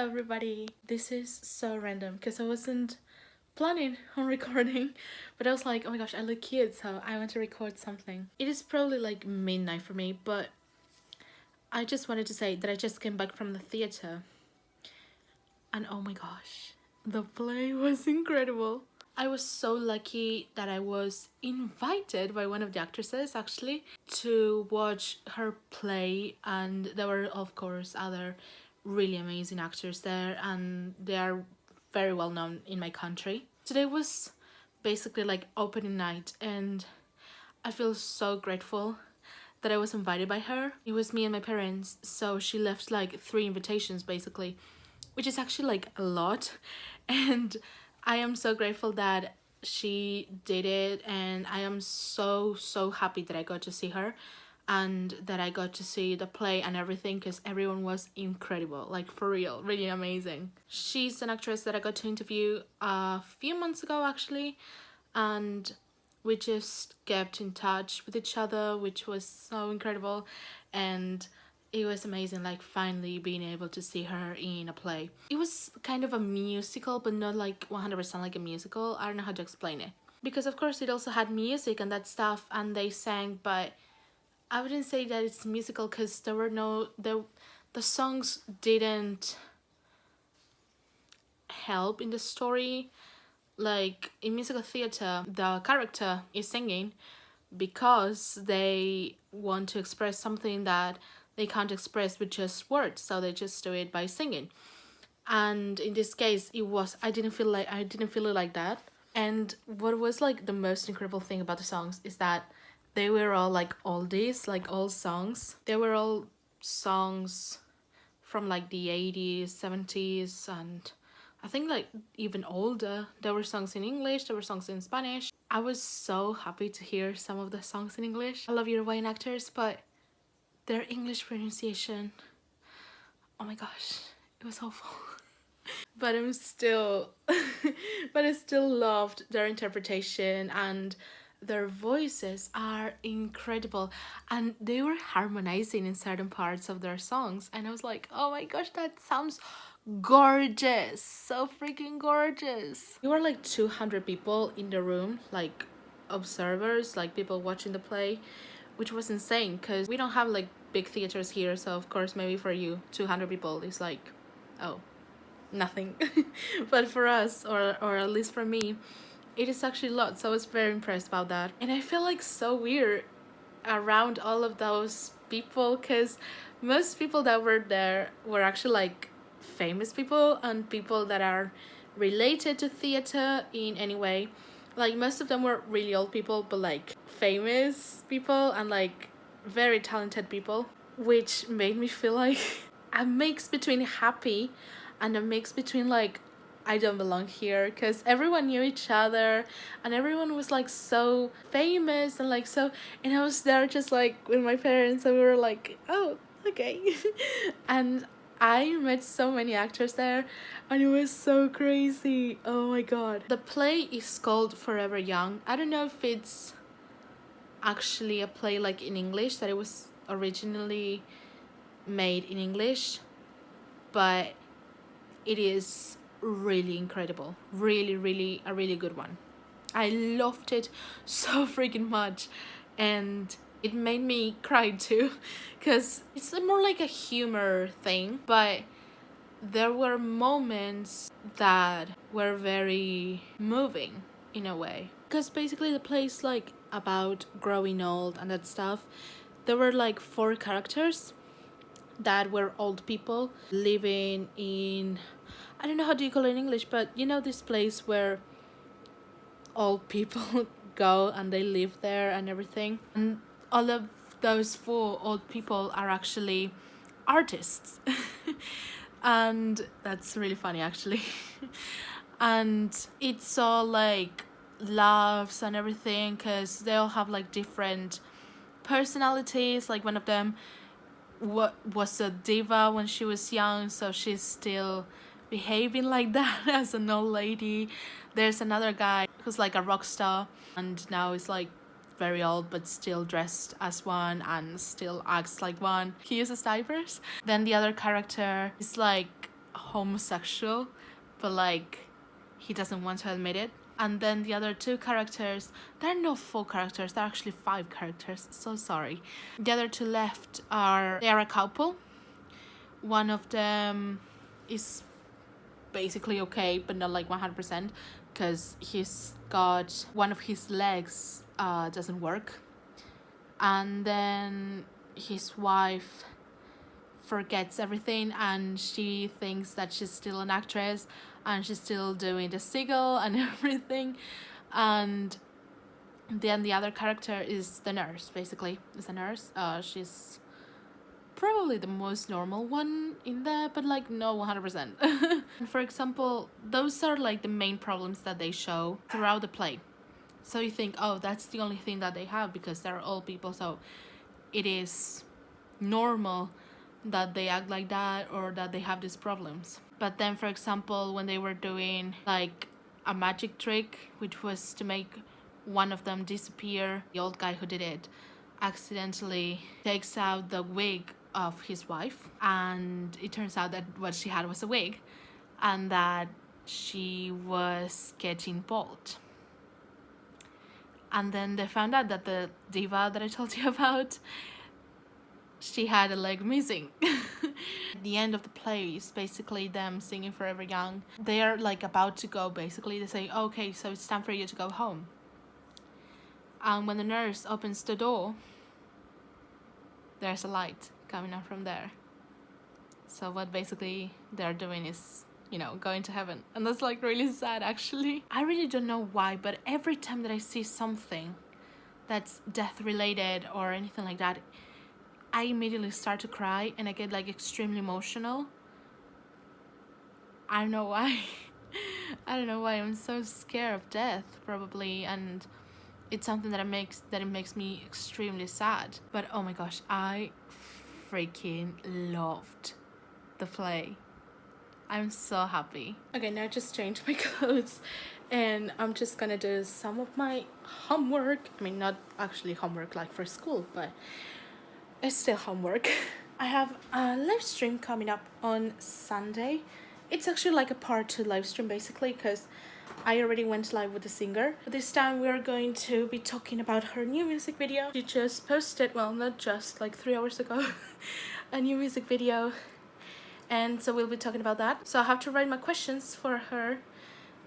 everybody. This is so random because I wasn't planning on recording, but I was like, oh my gosh, I look cute, so I want to record something. It is probably like midnight for me, but I just wanted to say that I just came back from the theater and oh my gosh, the play was incredible. I was so lucky that I was invited by one of the actresses actually to watch her play, and there were of course other really amazing actors there, and they are very well known in my country. Today was basically like opening night and I feel so grateful that I was invited by her. It was me and my parents, so she left like 3 invitations basically, which is actually like a lot, and I am so grateful that she did it, and I am so happy that I got to see her and that I got to see the play and everything, because everyone was incredible, like for real, really amazing. She's an actress that I got to interview a few months ago actually, and we just kept in touch with each other, which was so incredible, and it was amazing like finally being able to see her in a play. It was kind of a musical, but not like 100% like a musical. I don't know how to explain it, because of course it also had music and that stuff and they sang, but I wouldn't say that it's musical because there were no the songs didn't help in the story. Like in musical theater, the character is singing because they want to express something that they can't express with just words, so they just do it by singing. And in this case, I didn't feel it like that. And what was like the most incredible thing about the songs is that they were all like oldies, like old songs. They were all songs from like the 80s, 70s, and I think like even older. There were songs in English, there were songs in Spanish. I was so happy to hear some of the songs in English. I love Uruguayan actors, but their English pronunciation, oh my gosh, it was awful. But I still loved their interpretation, and their voices are incredible, and they were harmonizing in certain parts of their songs, and I was like, oh my gosh, that sounds gorgeous, so freaking gorgeous. We were like 200 people in the room, like observers, like people watching the play, which was insane because we don't have like big theaters here, so of course maybe for you 200 people is like, oh, nothing. But for us, or at least for me, it is actually a lot, so I was very impressed about that. And I feel like so weird around all of those people because most people that were there were actually like famous people and people that are related to theater in any way. Like most of them were really old people, but like famous people and like very talented people, which made me feel like a mix between happy and a mix between like I don't belong here, because everyone knew each other and everyone was like so famous and like so, and I was there just like with my parents and we were like, oh, okay. And I met so many actors there and it was so crazy. Oh my god. The play is called Forever Young. I don't know if it's actually a play like in English, that it was originally made in English, but it is really incredible. Really a really good one. I loved it so freaking much, and it made me cry too, because it's more like a humor thing, but there were moments that were very moving in a way, because basically the play is like about growing old and that stuff. There were like 4 characters that were old people living in, I don't know how do you call it in English, but you know this place where old people go and they live there and everything. And all of those 4 old people are actually artists. And that's really funny actually. And it's all like laughs and everything because they all have like different personalities. Like one of them was a diva when she was young, so she's still behaving like that as an old lady. There's another guy who's like a rock star and now is like very old but still dressed as one and still acts like one. He uses diapers. Then the other character is like homosexual, but like he doesn't want to admit it. And then the other two characters, they're not 4 characters, they're actually 5 characters, so sorry. The other two left they are a couple. One of them is basically okay, but not like 100%, because he's got one of his legs doesn't work, and then his wife forgets everything and she thinks that she's still an actress and she's still doing the sigil and everything. And then the other character is the nurse, basically. Is a nurse. She's probably the most normal one in there, but like no 100%. For example, those are like the main problems that they show throughout the play. So you think, oh, that's the only thing that they have because they're old people, so it is normal that they act like that or that they have these problems. But then, for example, when they were doing like a magic trick, which was to make one of them disappear, the old guy who did it accidentally takes out the wig of his wife, and it turns out that what she had was a wig and that she was getting bald. And then they found out that the diva that I told you about, she had a leg missing. The end of the play is basically them singing Forever Young. They are like about to go, basically. They say, okay, so it's time for you to go home. And when the nurse opens the door, there's a light coming out from there. So what basically they're doing is, you know, going to heaven. And that's like really sad, actually. I really don't know why, but every time that I see something that's death related or anything like that, I immediately start to cry and I get like extremely emotional. I don't know why. I don't know why. I'm so scared of death, probably, and it's something that it makes me extremely sad. But oh my gosh, I freaking loved the play. I'm so happy. Okay, now I just changed my clothes and I'm just gonna do some of my homework. I mean, not actually homework like for school, but it's still homework. I have a live stream coming up on Sunday. It's actually like a part 2 live stream, basically, because I already went live with the singer. This time we're going to be talking about her new music video. She just posted, well, not just, like 3 hours ago, a new music video. And so we'll be talking about that. So I have to write my questions for her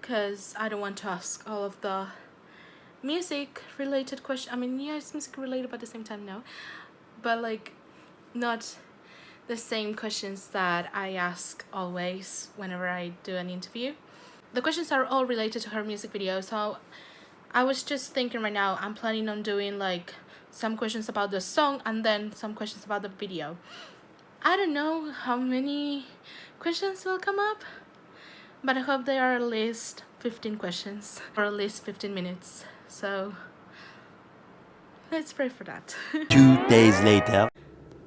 because I don't want to ask all of the music related questions. I mean, yeah, it's music related, but at the same time, no. But like not the same questions that I ask always whenever I do an interview. The questions are all related to her music video, so I was just thinking right now I'm planning on doing like some questions about the song and then some questions about the video. I don't know how many questions will come up, but I hope there are at least 15 questions or at least 15 minutes, so let's pray for that. 2 days later.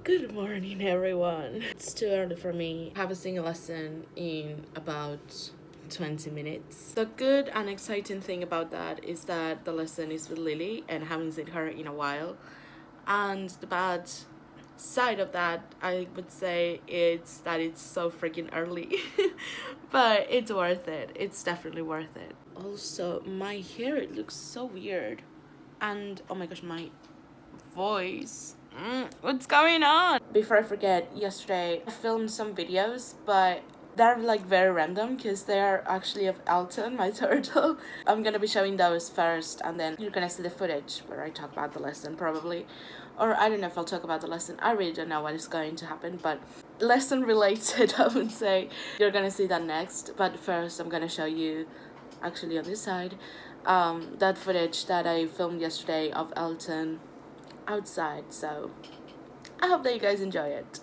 Good morning, everyone. It's too early for me. I have a singing lesson in about 20 minutes. The good and exciting thing about that is that the lesson is with Lily and I haven't seen her in a while. And the bad side of that, I would say, it's that it's so freaking early. But it's worth it. It's definitely worth it. Also, my hair, it looks so weird. And oh my gosh, my voice. What's going on? Before I forget, yesterday I filmed some videos, but they're like very random because they're actually of Elton, my turtle. I'm gonna be showing those first and then you're gonna see the footage where I talk about the lesson, probably. Or I don't know if I'll talk about the lesson. I really don't know what is going to happen, but lesson related, I would say. You're gonna see that next, but first I'm gonna show you, actually on this side, that footage that I filmed yesterday of Elton outside. So I hope that you guys enjoy it.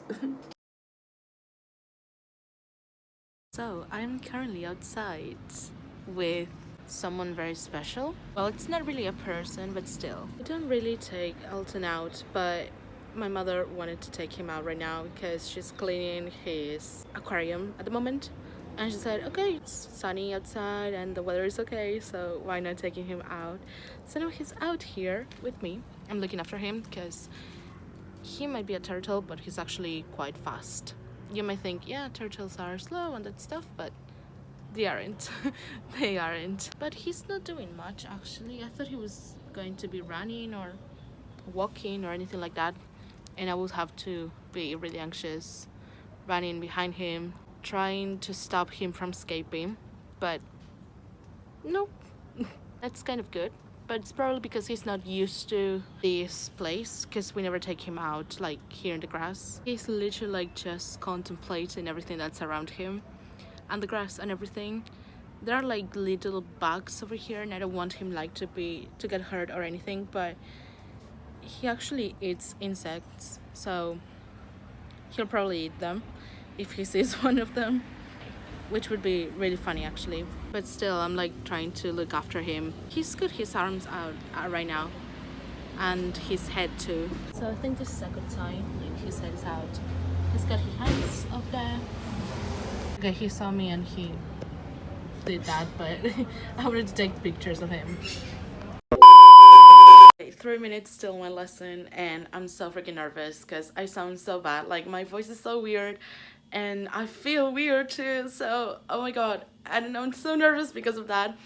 So I'm currently outside with someone very special. Well, it's not really a person, but still. I don't really take Elton out, but my mother wanted to take him out right now because she's cleaning his aquarium at the moment. And she said, okay, it's sunny outside and the weather is okay, so why not taking him out? So now he's out here with me. I'm looking after him because he might be a turtle, but he's actually quite fast. you may think, yeah, turtles are slow and that stuff, but they aren't. They aren't. But he's not doing much, actually. I thought he was going to be running or walking or anything like that, and I would have to be really anxious running behind him, trying to stop him from escaping. But nope. That's kind of good. But it's probably because he's not used to this place, because we never take him out, like, here in the grass. He's literally, like, just contemplating everything that's around him and the grass and everything. There are, like, little bugs over here, and I don't want him, like, to get hurt or anything, but he actually eats insects, so he'll probably eat them if he sees one of them, which would be really funny, actually. But still, I'm, like, trying to look after him. He's got his arms out right now, and his head too. So I think this is a good sign. Like, his head is out. He's got his hands up there. Okay, he saw me and he did that, but I wanted to take pictures of him. 3 minutes till my lesson, and I'm so freaking nervous because I sound so bad. Like, my voice is so weird and I feel weird too, so oh my god, I don't know, I'm so nervous because of that.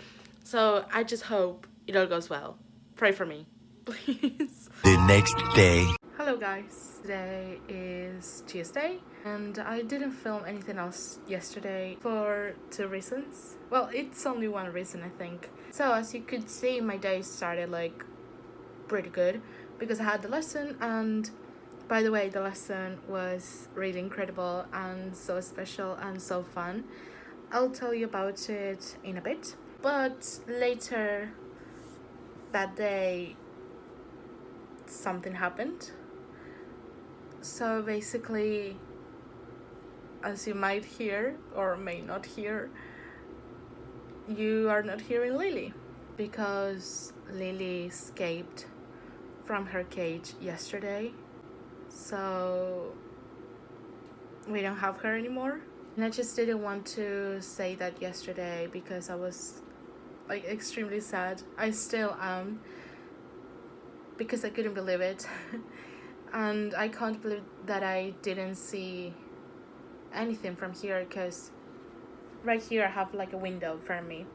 So I just hope it all goes well. Pray for me, please. The next day. Hello guys, today is Tuesday and I didn't film anything else yesterday for 2 reasons. Well, it's only 1 reason, I think. So as you could see, my day started like pretty good because I had the lesson, and by the way, the lesson was really incredible and so special and so fun. I'll tell you about it in a bit, but later that day something happened. So basically, as you might hear or may not hear, you are not hearing Lily because Lily escaped from her cage yesterday. So we don't have her anymore. And I just didn't want to say that yesterday because I was like extremely sad. I still am, because I couldn't believe it. And I can't believe that I didn't see anything from here, because right here I have like a window in front of me,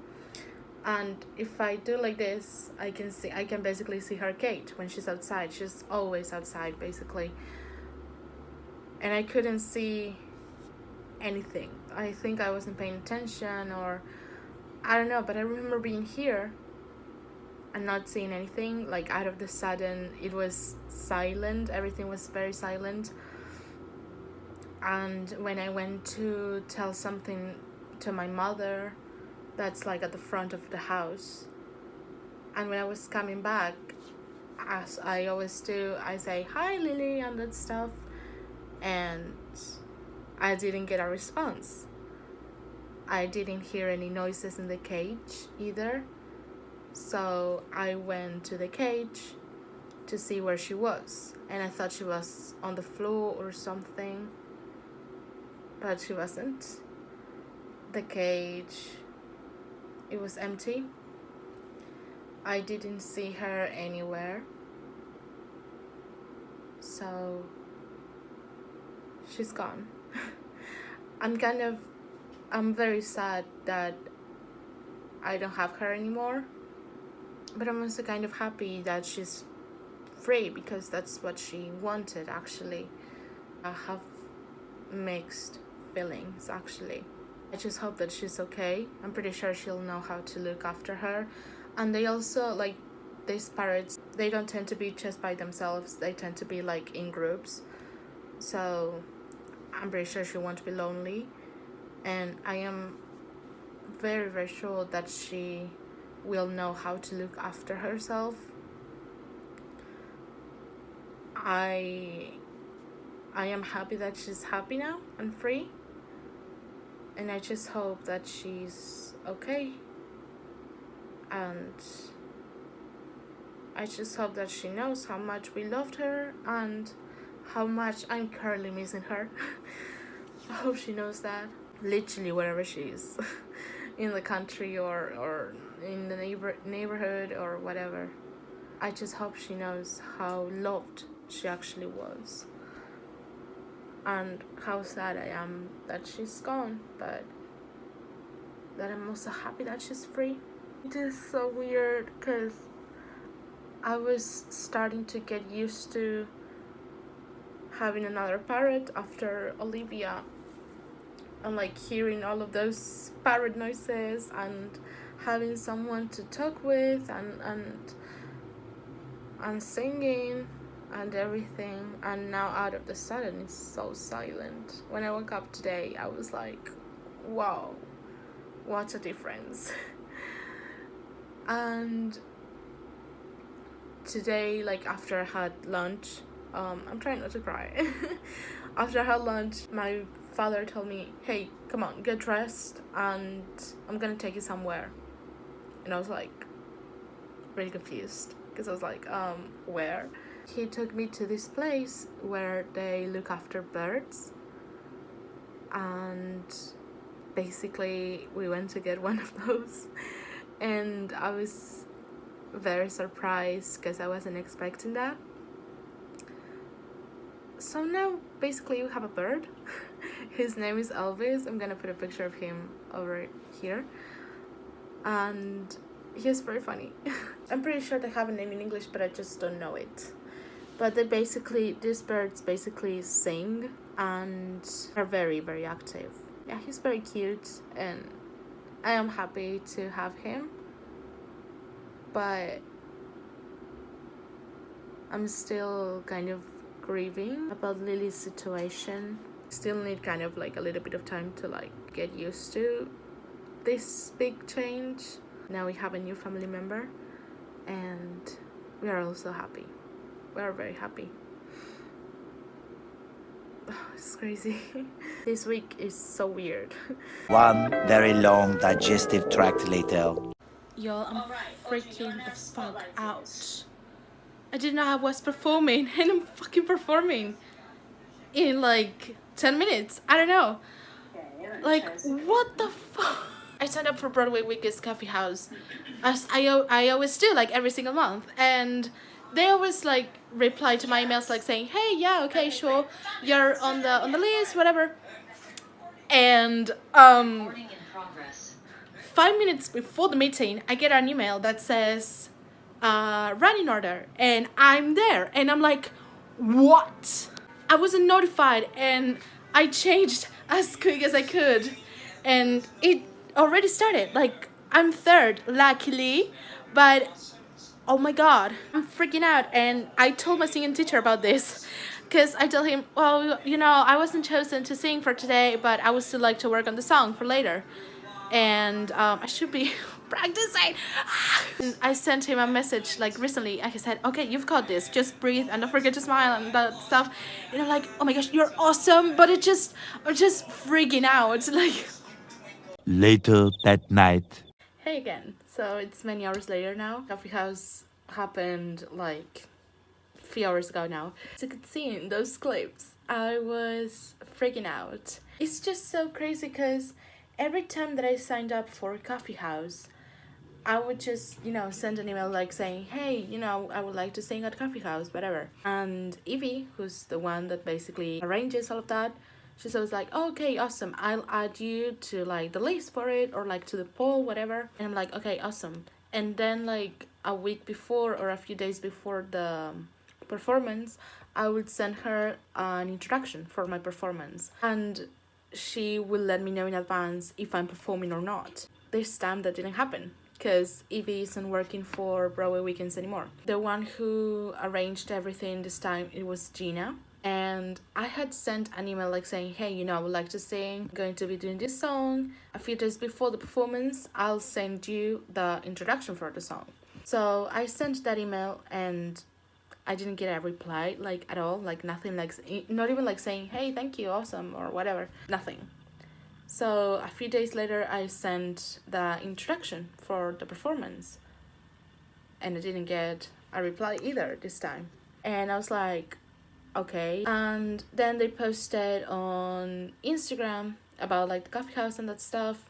and if I do like this, I can basically see her cage when she's outside. She's always outside basically, and I couldn't see anything. I think I wasn't paying attention, or I don't know, but I remember being here and not seeing anything. Like, out of the sudden it was silent, everything was very silent. And when I went to tell something to my mother, that's like at the front of the house, and when I was coming back, as I always do, I say hi Lily and that stuff, and I didn't get a response. I didn't hear any noises in the cage either. So I went to the cage to see where she was, and I thought she was on the floor or something, but she wasn't. The cage, it was empty. I didn't see her anywhere. So she's gone. I'm very sad that I don't have her anymore, but I'm also kind of happy that she's free, because that's what she wanted, actually. I have mixed feelings, actually. I just hope that she's okay. I'm pretty sure she'll know how to look after her. And they also, like, these parrots, they don't tend to be just by themselves. They tend to be like in groups. So I'm pretty sure she won't be lonely. And I am very, very sure that she will know how to look after herself. I am happy that she's happy now and free. And I just hope that she's okay. And I just hope that she knows how much we loved her and how much I'm currently missing her. I hope she knows that. Literally wherever she is. In the country or in the neighborhood or whatever. I just hope she knows how loved she actually was. and how sad I am that she's gone, but that I'm also happy that she's free. It is so weird because I was starting to get used to having another parrot after Olivia, and like hearing all of those parrot noises and having someone to talk with and singing and everything, and now out of the sudden it's so silent. When I woke up today, I was like, wow, what a difference. And today, like after I had lunch, I'm trying not to cry. After I had lunch, my father told me, hey, come on, get dressed and I'm gonna take you somewhere. And I was like really confused because I was like, where? He took me to this place where they look after birds, and basically we went to get one of those, and I was very surprised because I wasn't expecting that. So now basically we have a bird. His name is Elvis. I'm gonna put a picture of him over here, and he's very funny. I'm pretty sure they have a name in English, but I just don't know it. But these birds basically sing and are very, very active. Yeah, he's very cute and I am happy to have him. But I'm still kind of grieving about Lily's situation. Still need kind of like a little bit of time to like get used to this big change. Now we have a new family member and we are also happy. We are very happy. Oh, it's crazy. This week is so weird. One very long digestive tract later. Y'all, I'm freaking the fuck out. I didn't know I was performing and I'm fucking performing in like 10 minutes. I don't know. Like, what the fuck? I signed up for Broadway Weekend's Coffee House, as I always do, like every single month, and they always like reply to my emails like saying, hey, yeah, okay, sure, you're on the list, whatever. And 5 minutes before the meeting, I get an email that says running order, and I'm there, and I'm like, what? I wasn't notified, and I changed as quick as I could, and it already started. Like, I'm third, luckily, but oh my god, I'm freaking out. And I told my singing teacher about this, because I told him, well, you know, I wasn't chosen to sing for today, but I would still like to work on the song for later, and I should be practicing. And I sent him a message like recently, and he said, okay, you've got this, just breathe and don't forget to smile and that stuff. And I'm like, oh my gosh, you're awesome, but I'm just freaking out. Like, Later that night. hey again. So it's many hours later now. Coffee House happened like a few hours ago now. As you could see in those clips, I was freaking out. It's just so crazy because every time that I signed up for Coffee House, I would just, you know, send an email like saying, hey, you know, I would like to sing at Coffee House, whatever. And Evie, who's the one that basically arranges all of that, she's always like, oh, okay, awesome, I'll add you to like the list for it, or like to the poll, whatever. And I'm like, okay, awesome. And then like a week before or a few days before the performance, I would send her an introduction for my performance, and she will let me know in advance if I'm performing or not. This time that didn't happen because Evie isn't working for Broadway Weekends anymore. The one who arranged everything this time, it was Gina. And I had sent an email like saying, hey, you know, I would like to sing, I'm going to be doing this song. A few days before the performance, I'll send you the introduction for the song. So I sent that email and I didn't get a reply, like, at all, like nothing, like not even like saying, hey, thank you, awesome, or whatever, nothing. So a few days later, I sent the introduction for the performance and I didn't get a reply either this time. And I was like, okay. And then they posted on Instagram about like the coffee house and that stuff,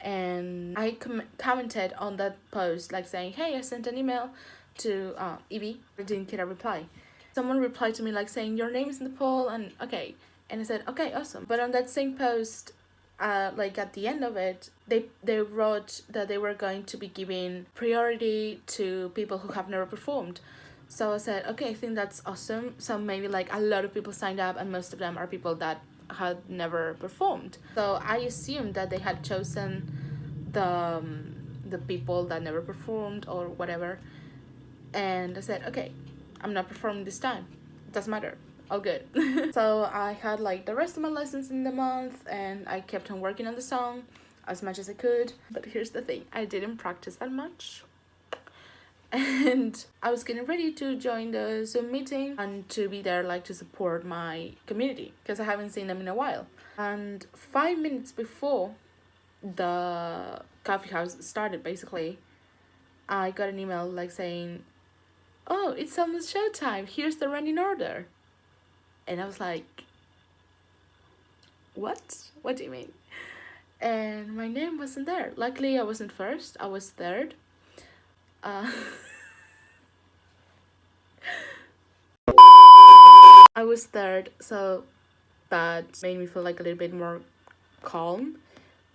and I commented on that post like saying, hey, I sent an email to Evie. I didn't get a reply. Someone replied to me like saying, your name is in the poll, and okay, And I said, okay, awesome. But on that same post, like at the end of it, they wrote that they were going to be giving priority to people who have never performed. So I said, okay, I think that's awesome. So maybe like a lot of people signed up, and most of them are people that had never performed. So I assumed that they had chosen the people that never performed or whatever. And I said, okay, I'm not performing this time. Doesn't matter. All good. So I had like the rest of my lessons in the month, and I kept on working on the song as much as I could. But here's the thing, I didn't practice that much. And I was getting ready to join the Zoom meeting and to be there like to support my community, because I haven't seen them in a while. And 5 minutes before the coffee house started, basically, I got an email like saying, oh, it's almost showtime, here's the running order. And I was like, what do you mean? And my name wasn't there. Luckily I wasn't first, I was third. I was third, so that made me feel like a little bit more calm.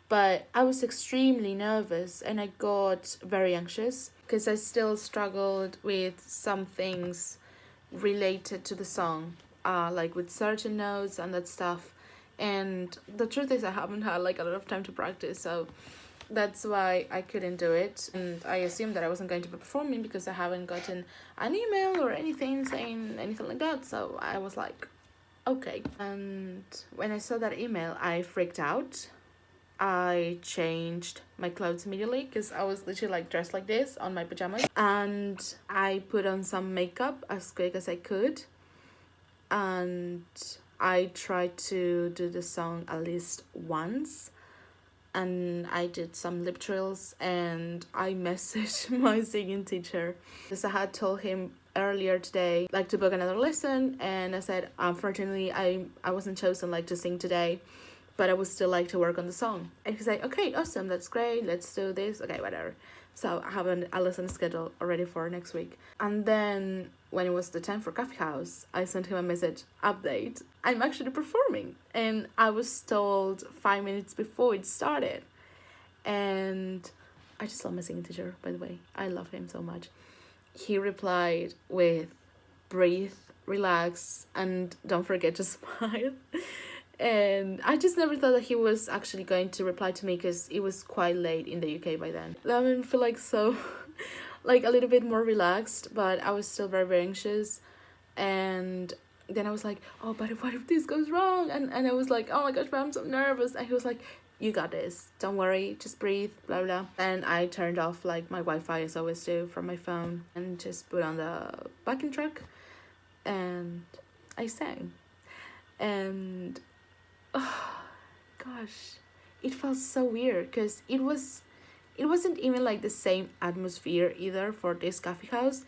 But I was extremely nervous, and I got very anxious because I still struggled with some things related to the song, like with certain notes and that stuff. And the truth is I haven't had like a lot of time to practice, so that's why I couldn't do it. And I assumed that I wasn't going to be performing because I haven't gotten an email or anything saying anything like that. So I was like, okay. And when I saw that email, I freaked out. I changed my clothes immediately because I was literally like dressed like this on my pajamas, and I put on some makeup as quick as I could, and I tried to do the song at least once, and I did some lip trills, and I messaged my singing teacher because I had told him earlier today like to book another lesson, and I said unfortunately I wasn't chosen like to sing today, but I would still like to work on the song. And he's like, okay, awesome, that's great, let's do this, okay, whatever. So I have a lesson schedule already for next week. And then when it was the time for Coffee House, I sent him a message, update, I'm actually performing. And I was told 5 minutes before it started. And I just love my singing teacher, by the way. I love him so much. He replied with, breathe, relax, and don't forget to smile. And I just never thought that he was actually going to reply to me because it was quite late in the UK by then. That made me feel like so, like a little bit more relaxed, but I was still very, very anxious. And then I was like, oh, but what if this goes wrong? And I was like, oh my gosh, but I'm so nervous. And he was like, you got this, don't worry, just breathe, blah, blah. And I turned off like my Wi-Fi as I always do from my phone and just put on the backing track, and I sang. And oh gosh, it felt so weird because it wasn't even like the same atmosphere either for this coffee house.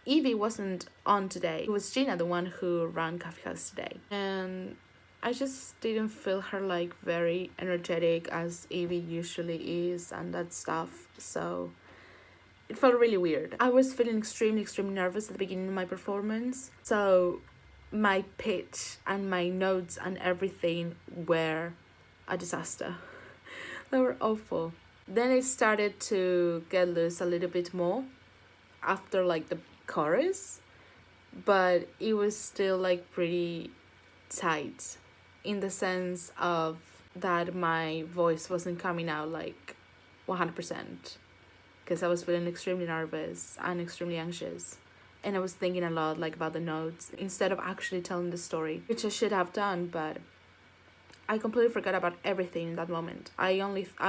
Evie wasn't on today. It was Gina, the one who ran coffee house today, and I just didn't feel her like very energetic as Evie usually is and that stuff. So it felt really weird. I was feeling extremely nervous at the beginning of my performance, so my pitch and my notes and everything were a disaster. They were awful. Then it started to get loose a little bit more after like the chorus, but it was still like pretty tight in the sense of that my voice wasn't coming out like 100% because I was feeling extremely nervous and extremely anxious. And I was thinking a lot like about the notes instead of actually telling the story, which I should have done, but I completely forgot about everything in that moment. I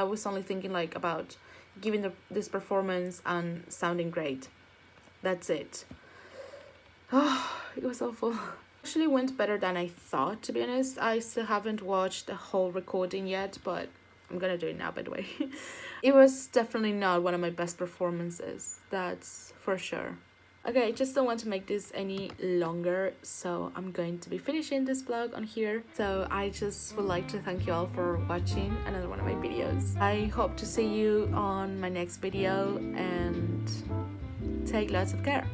was only thinking like about giving this performance and sounding great. That's it. Oh, it was awful. Actually went better than I thought, to be honest. I still haven't watched the whole recording yet, but I'm gonna do it now, by the way. It was definitely not one of my best performances, that's for sure. Okay, I just don't want to make this any longer, so I'm going to be finishing this vlog on here. So I just would like to thank you all for watching another one of my videos. I hope to see you on my next video, and take lots of care.